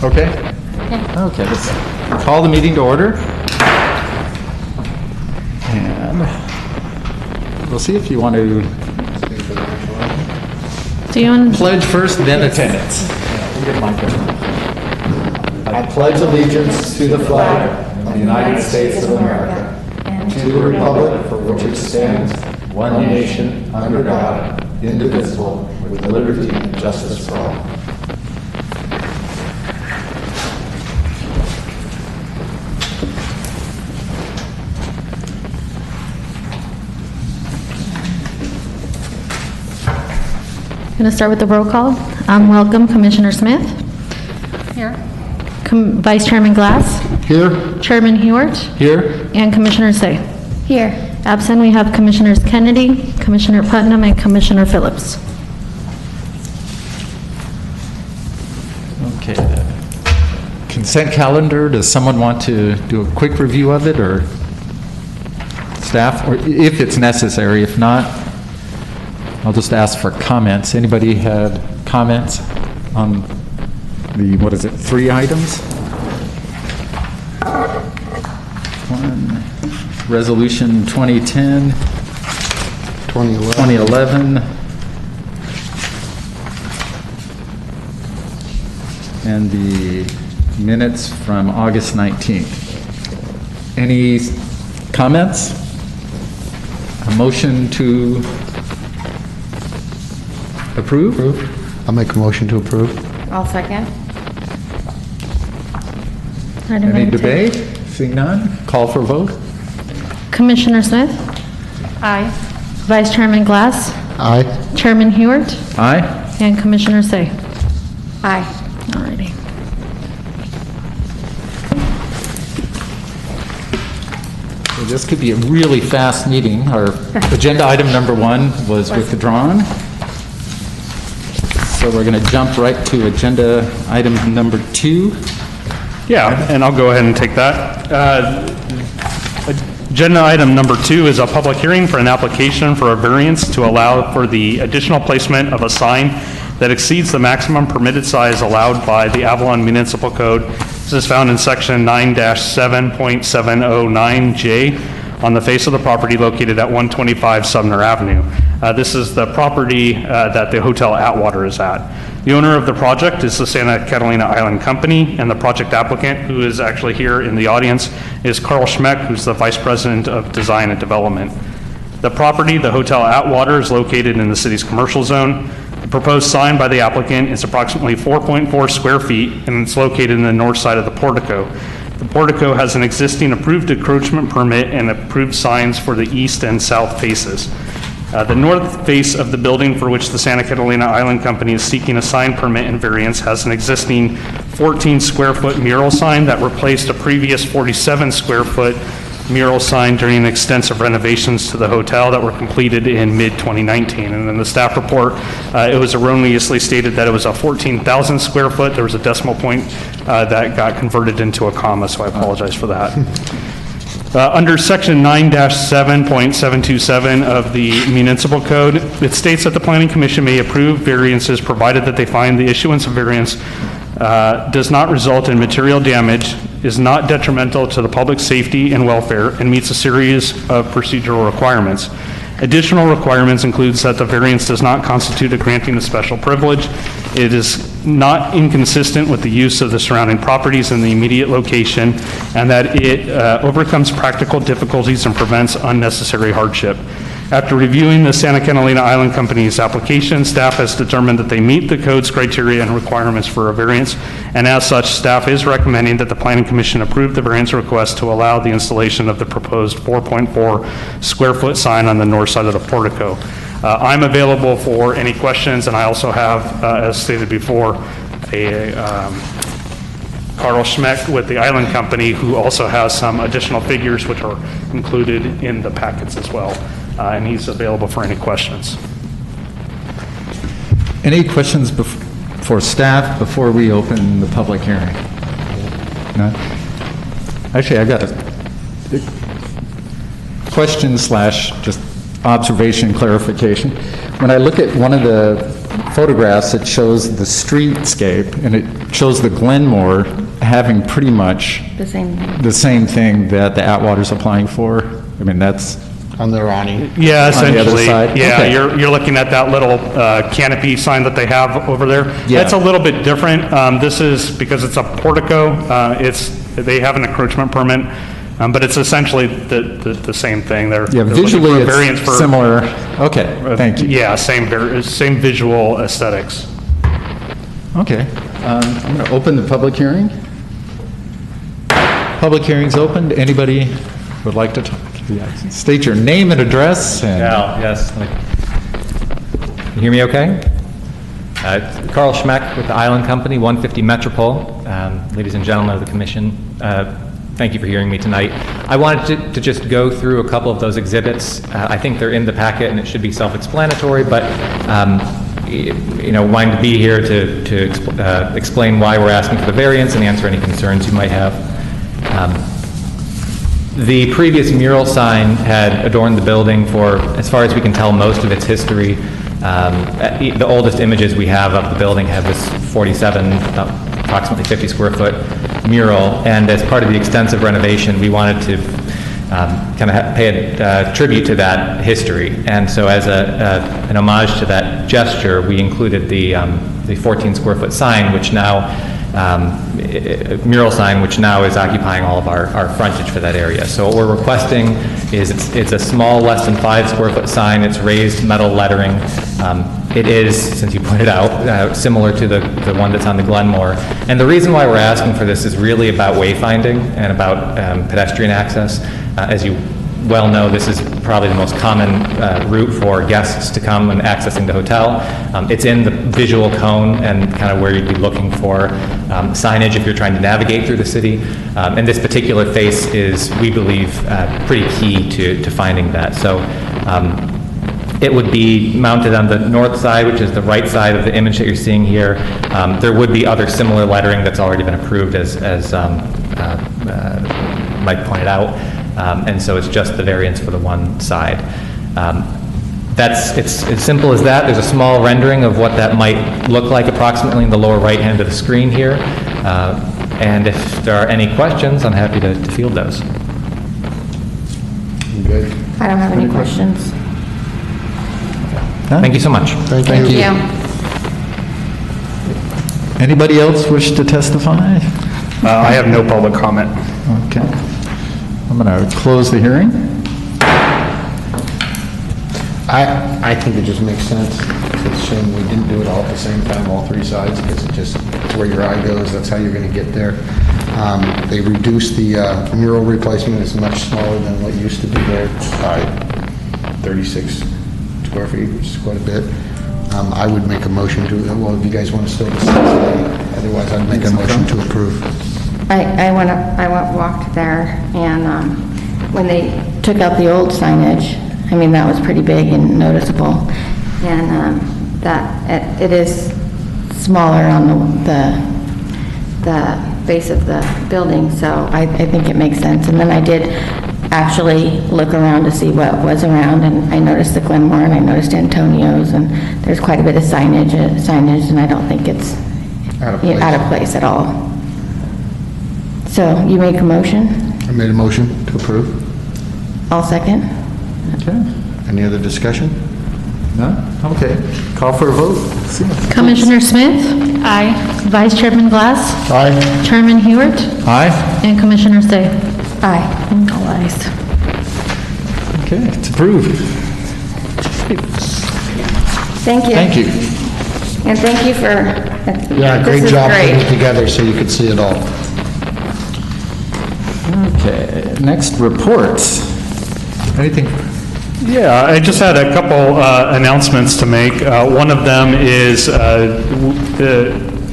Okay? Okay, let's call the meeting to order. And we'll see if you want to pledge first, then attendance. I pledge allegiance to the flag of the United States of America and to the republic for which it stands, one nation, under God, indivisible, with liberty and justice for all. I'm going to start with the roll call. Welcome, Commissioner Smith. Here. Vice Chairman Glass. Here. Chairman Hewart. Here. And Commissioner Say. Here. Absent, we have Commissioners Kennedy, Commissioner Putnam, and Commissioner Phillips. Okay. Consent calendar, does someone want to do a quick review of it, or staff, or if it's necessary? If not, I'll just ask for comments. Anybody had comments on the, 3 items? One, Resolution 2010, 2011, and the minutes from August 19th. Any comments? A motion to approve? I'll make a motion to approve. I'll second. Item Any number 10. debate? Seeing none, call for vote. Commissioner Smith, Aye. Vice Chairman Glass, Aye. Chairman Hewart, Aye. and Commissioner Say. Aye. Alrighty. So this could be a really fast meeting. Our agenda item number 1 was withdrawn. So we're going to jump right to agenda item number 2. Yeah, and I'll go ahead and take that. Agenda item number 2 is a public hearing for an application for a variance to allow for the additional placement of a sign that exceeds the maximum permitted size allowed by the Avalon Municipal Code. This is found in section 9-7.709J on the face of the property located at 125 Sumner Avenue. This is the property that the Hotel Atwater is at. The owner of the project is the Santa Catalina Island Company, and the project applicant, who is actually here in the audience, is Carl Schmeck, who's the Vice President of Design and Development. The property, the Hotel Atwater, is located in the city's commercial zone. The proposed sign by the applicant is approximately 4.4 square feet, and it's located in the north side of the portico. The portico has an existing approved encroachment permit and approved signs for the east and south faces. The north face of the building, for which the Santa Catalina Island Company is seeking a sign permit and variance, has an existing 14 square foot mural sign that replaced a previous 47 square foot mural sign during extensive renovations to the hotel that were completed in mid-2019. And in the staff report, it was erroneously stated that it was a 14,000 square foot. There was a decimal point that got converted into a comma, so I apologize for that. Under section 9-7.727 of the municipal code, it states that the planning commission may approve variances provided that they find the issuance of variance does not result in material damage, is not detrimental to the public safety and welfare, and meets a series of procedural requirements. Additional requirements includes that the variance does not constitute a granting of special privilege. It is not inconsistent with the use of the surrounding properties in the immediate location, and that it overcomes practical difficulties and prevents unnecessary hardship. After reviewing the Santa Catalina Island Company's application, staff has determined that they meet the code's criteria and requirements for a variance, and as such, staff is recommending that the Planning Commission approve the variance request to allow the installation of the proposed 4.4 square foot sign on the north side of the portico. I'm available for any questions, and I also have, as stated before, Carl Schmeck with the Island Company, who also has some additional figures which are included in the packets as well. And he's available for any questions. Any questions for staff before we open the public hearing? None? Actually, I've got a question / just observation clarification. When I look at one of the photographs, it shows the streetscape, and it shows the Glenmore having pretty much The same thing. the same thing that the Atwater's applying for. I mean, that's, On the Ronnie. Yeah, On the other essentially. side? Yeah, Okay. you're looking at that little canopy sign that they have over there. Yeah. That's a little bit different. This is, because it's a portico, they have an encroachment permit, but it's essentially the same thing. They're yeah, they're looking visually for a variance it's for- similar. Okay, thank you. Yeah, same visual aesthetics. Okay, I'm going to open the public hearing. Public hearing's opened. Anybody would like to talk? Yeah. State your name and address and... Al, yes. You hear me okay? Carl Schmeck with the Island Company, 150 Metropole. Ladies and gentlemen of the commission, thank you for hearing me tonight. I wanted to just go through a couple of those exhibits. I think they're in the packet and it should be self-explanatory, but wanting to be here to explain why we're asking for the variance and answer any concerns you might have. The previous mural sign had adorned the building for, as far as we can tell, most of its history. The oldest images we have of the building have this 47, approximately 50 square foot mural, and as part of the extensive renovation, we wanted to kind of pay a tribute to that history. And so as an homage to that gesture, we included the 14 square foot sign, which now mural sign, which now is occupying all of our frontage for that area. So what we're requesting is it's a small, less than 5 square foot sign. It's raised metal lettering. It is, since you pointed out, similar to the one that's on the Glenmore. And the reason why we're asking for this is really about wayfinding and about pedestrian access. As you well know, this is probably the most common route for guests to come and accessing the hotel. It's in the visual cone and kind of where you'd be looking for signage if you're trying to navigate through the city. And this particular face is, we believe, pretty key to finding that. So it would be mounted on the north side, which is the right side of the image that you're seeing here. There would be other similar lettering that's already been approved, as Mike pointed out. And so it's just the variance for the one side. It's as simple as that. There's a small rendering of what that might look like approximately in the lower right hand of the screen here. And if there are any questions, I'm happy to field those. Good. I don't have any questions. Huh? Thank you so much. Thank Thank you. you. Anybody else wish to testify? I have no public comment. Okay. I'm going to close the hearing. I think it just makes sense. It's a shame we didn't do it all at the same time, all three sides, because it's where your eye goes, that's how you're going to get there. They reduced the mural replacement, it's much smaller than what used to be there, by 36 square feet, which is quite a bit. I would make a motion to, well, if you guys want to still discuss it, otherwise I'd make a motion to approve. I walked there, and when they took out the old signage, I mean, that was pretty big and noticeable. And that, it is smaller on the base of the building, so I think it makes sense. And then I did actually look around to see what was around, and I noticed the Glenmore, and I noticed Antonio's, and there's quite a bit of signage, and I don't think it's out of place at all. So, you make a motion? I made a motion to approve. I'll second. Okay. Any other discussion? No? Okay. Call for a vote. See. Commissioner Smith? Aye. Vice Chairman Glass? Aye. Chairman Hewitt? Aye. And Commissioner Say? Aye. And all ayes. Okay, it's approved. Thank you. Thank you. And thank you for... Yeah, this great is job putting it great. together so you could see it all. Okay, next reports. Anything? Yeah, I just had a couple announcements to make. One of them is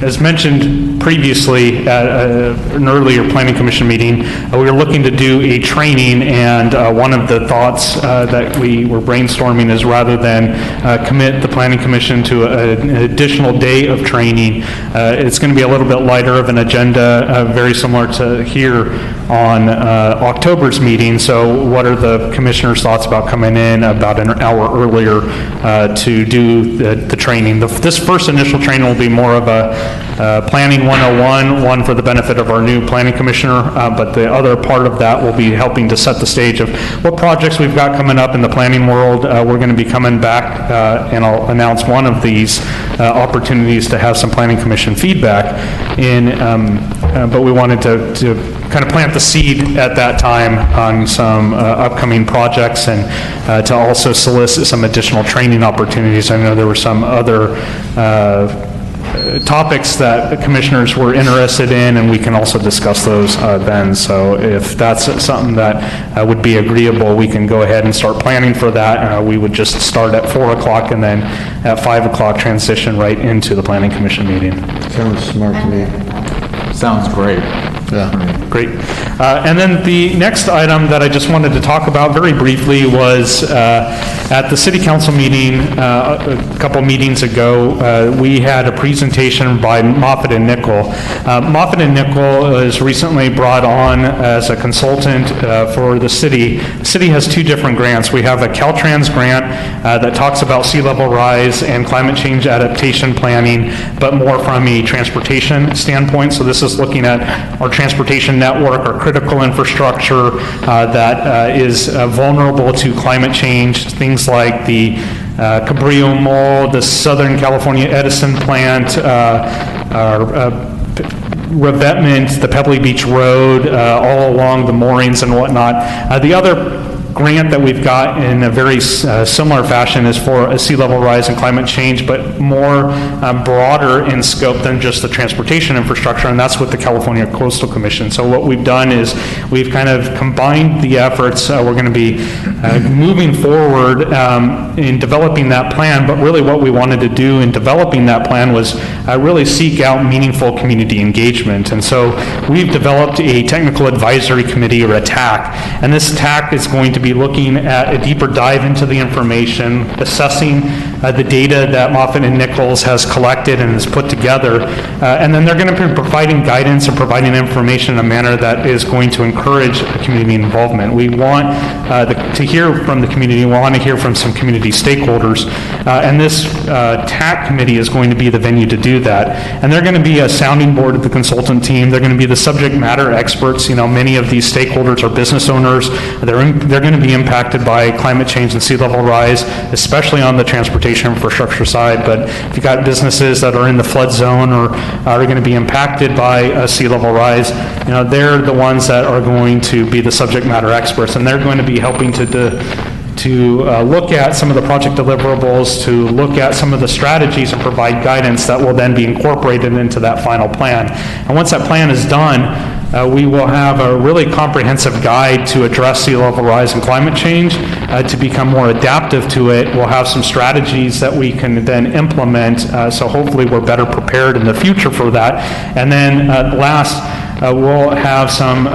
as mentioned previously at an earlier Planning Commission meeting, we were looking to do a training, and one of the thoughts that we were brainstorming is rather than commit the Planning Commission to an additional day of training, it's going to be a little bit lighter of an agenda, very similar to here on October's meeting. So what are the commissioners' thoughts about coming in about an hour earlier to do the training? This first initial training will be more of a Planning 101, one for the benefit of our new planning commissioner, but the other part of that will be helping to set the stage of what projects we've got coming up in the planning world. We're going to be coming back, and I'll announce one of these opportunities to have some planning commission feedback in, but we wanted to kind of plant the seed at that time on some upcoming projects, and to also solicit some additional training opportunities. I know there were some other topics that the commissioners were interested in, and we can also discuss those then. So if that's something that would be agreeable, we can go ahead and start planning for that. We would just start at 4 o'clock and then at 5 o'clock transition right into the Planning Commission meeting. Sounds smart to me. Sounds great. Yeah. Great. And then the next item that I just wanted to talk about very briefly was at the city council meeting a couple meetings ago, we had a presentation by Moffitt and Nichol. Moffitt and Nichol was recently brought on as a consultant for the city. The city has two different grants. We have a Caltrans grant that talks about sea level rise and climate change adaptation planning, but more from a transportation standpoint. So this is looking at our transportation network, our critical infrastructure that is vulnerable to climate change, things like the Cabrillo Mall, the Southern California Edison plant, our revetment, the Pebbly Beach Road, all along the moorings and whatnot. The other grant that we've got in a very similar fashion is for a sea level rise and climate change, but more broader in scope than just the transportation infrastructure, and that's with the California Coastal Commission. So what we've done is we've kind of combined the efforts. We're going to be moving forward in developing that plan, but really what we wanted to do in developing that plan was really seek out meaningful community engagement. And so we've developed a technical advisory committee, or a TAC, and this TAC is going to be looking at a deeper dive into the information, assessing the data that Moffitt and Nichols has collected and has put together, and then they're going to be providing guidance and providing information in a manner that is going to encourage community involvement. We want to hear from the community. We want to hear from some community stakeholders, and this TAC committee is going to be the venue to do that. And they're going to be a sounding board of the consultant team. They're going to be the subject matter experts. You know, many of these stakeholders are business owners. They're going to be impacted by climate change and sea level rise, especially on the transportation infrastructure side. But if you've got businesses that are in the flood zone or are going to be impacted by sea level rise, you know, they're the ones that are going to be the subject matter experts, and they're going to be helping to look at some of the project deliverables, to look at some of the strategies and provide guidance that will then be incorporated into that final plan. And once that plan is done, we will have a really comprehensive guide to address sea level rise and climate change, to become more adaptive to it. We'll have some strategies that we can then implement, so hopefully we're better prepared in the future for that. And then last, we'll have some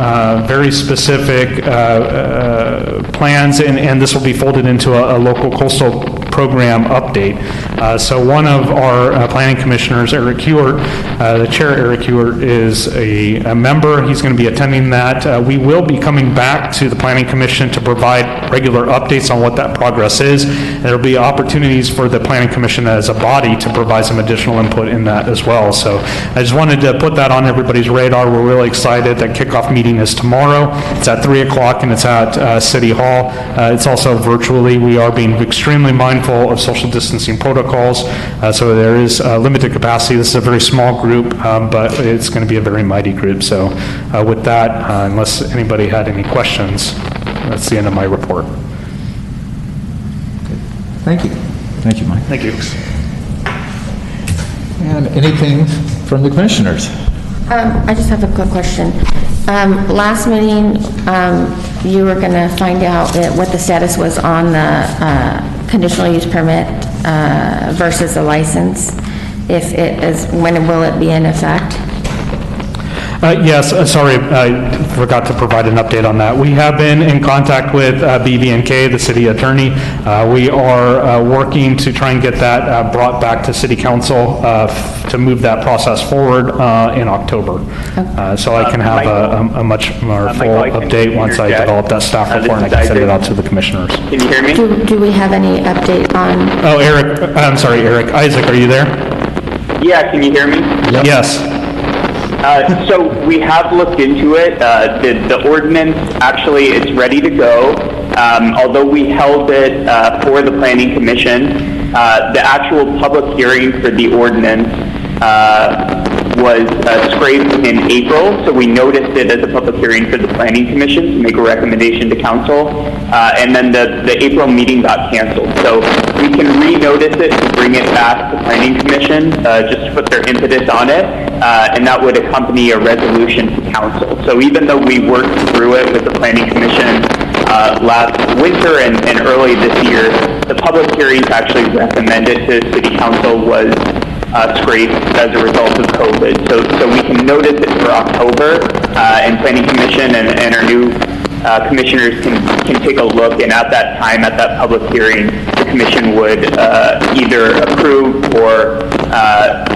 very specific plans, and this will be folded into a local coastal program update. So one of our planning commissioners, Eric Hewart, the chair, Eric Hewart, is a member. He's going to be attending that. We will be coming back to the Planning Commission to provide regular updates on what that progress is. There will be opportunities for the Planning Commission as a body to provide some additional input in that as well. So I just wanted to put that on everybody's radar. We're really excited. That kickoff meeting is tomorrow. It's at 3 o'clock and it's at City Hall. It's also virtually. We are being extremely mindful of social distancing protocols, so there is limited capacity. This is a very small group, but it's going to be a very mighty group. So with that, unless anybody had any questions, that's the end of my report. Thank you. Thank you, Mike. Thank you. And anything from the commissioners? I just have a quick question. Last meeting, you were going to find out what the status was on the conditional use permit versus the license. if it is, when will it be in effect? Yes, sorry, I forgot to provide an update on that. We have been in contact with BB&K, the city attorney. We are working to try and get that brought back to city council to move that process forward in October. So I can have a much more full update once I develop that staff report and I can send it out to the commissioners. Can you hear me? Do we have any update on, Oh, Eric, I'm sorry, Eric. Isaac, are you there? Yeah, can you hear me? Yes. So we have looked into it. The ordinance, actually, it's ready to go. Although we held it for the Planning Commission, the actual public hearing for the ordinance was scraped in April, so we noticed it as a public hearing for the Planning Commission to make a recommendation to council, and then the April meeting got canceled. So we can re-notice it to bring it back to the Planning Commission, just to put their impetus on it, and that would accompany a resolution to council. So even though we worked through it with the Planning Commission last winter and early this year, the public hearings actually recommended to City Council was scraped as a result of COVID. So we can notice it for October, and Planning Commission and our new commissioners can take a look, and at that time, at that public hearing, the commission would either approve or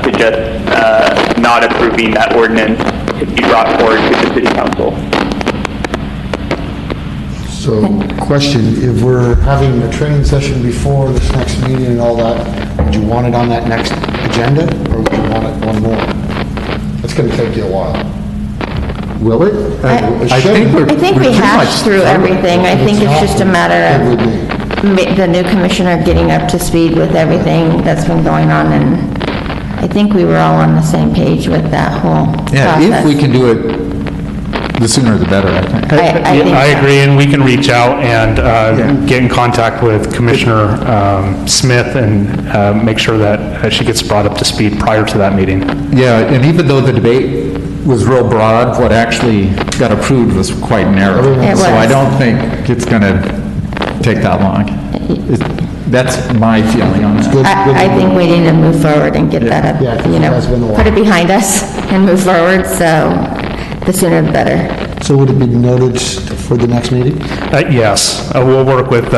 suggest not approving that ordinance to be brought forward to the City Council. So, question, if we're having a training session before this next meeting and all that, would you want it on that next agenda, or would you want it one more? It's gonna take you a while. Will it? I think I think we hashed through everything. I think it's just a matter of the new commissioner getting up to speed with everything that's been going on, and I think we were all on the same page with that whole Yeah, process. if we can do it, the sooner the better, I think. I think I so. agree, and we can reach out and get in contact with Commissioner Smith and make sure that she gets brought up to speed prior to that meeting. Yeah, and even though the debate was real broad, what actually got approved was quite narrow. It So I was. don't think it's going to take that long. That's my feeling on that. I think we need to move forward and get that Yeah, up, 'cause you it know, has been a while. put it behind us and move forward, so the sooner the better. So would it be noted for the next meeting? Yes, we'll work with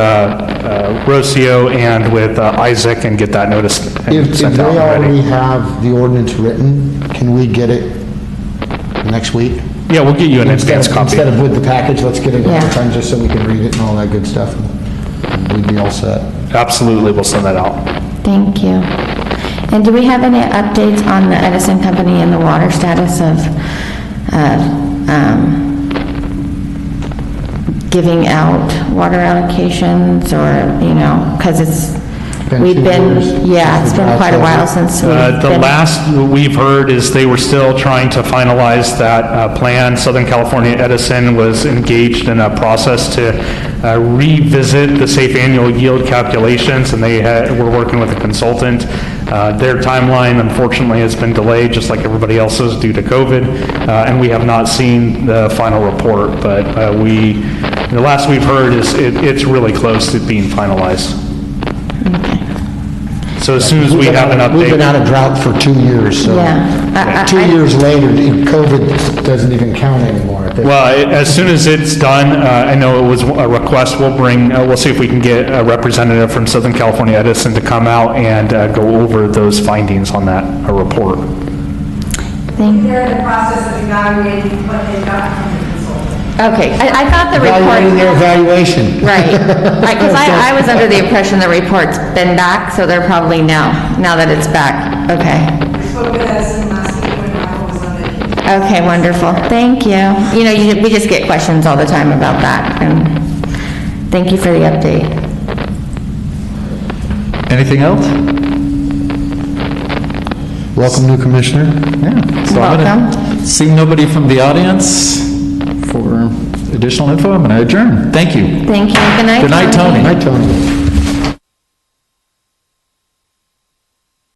Rocio and with Isaac and get that notice If sent they out already already. have the ordinance written, can we get it next week? Yeah, we'll get you an advance copy. Instead of with the package, let's get it Yeah. at the time, just so we can read it and all that good stuff. We'd be all set. Absolutely, we'll send that out. Thank you. And do we have any updates on the Edison Company and the water status of giving out water allocations, or, you know, because it's, Been we've 2 been, years yeah, since it's the been quite a while drought since we've The been. last we've heard is they were still trying to finalize that plan. Southern California Edison was engaged in a process to revisit the safe annual yield calculations, and they were working with a consultant. Their timeline, unfortunately, has been delayed, just like everybody else's, due to COVID, and we have not seen the final report, but the last we've heard is it's really close to being finalized. So as soon as we have an We've been out update, of drought for 2 years, so. Yeah. 2 years later, COVID doesn't even count anymore. well, as soon as it's done, I know it was a request, we'll see if we can get a representative from Southern California Edison to come out and go over those findings on that report. They're in the process of evaluating what they got from the consultant. Okay, I thought the Evaluating their report, evaluation. right, because I was under the impression the report's been back, so they're probably now that it's back. Okay. I spoke with Edison last week when Michael was on vacation. Okay, wonderful. Thank you. You know, we just get questions all the time about that, and thank you for the update. Anything else? Welcome, new commissioner. Yeah. So I'm gonna- Welcome. Seeing nobody from the audience for additional info, I'm going to adjourn. Thank you. Thank you. Good night. Good night, Tony. Hi, Tony.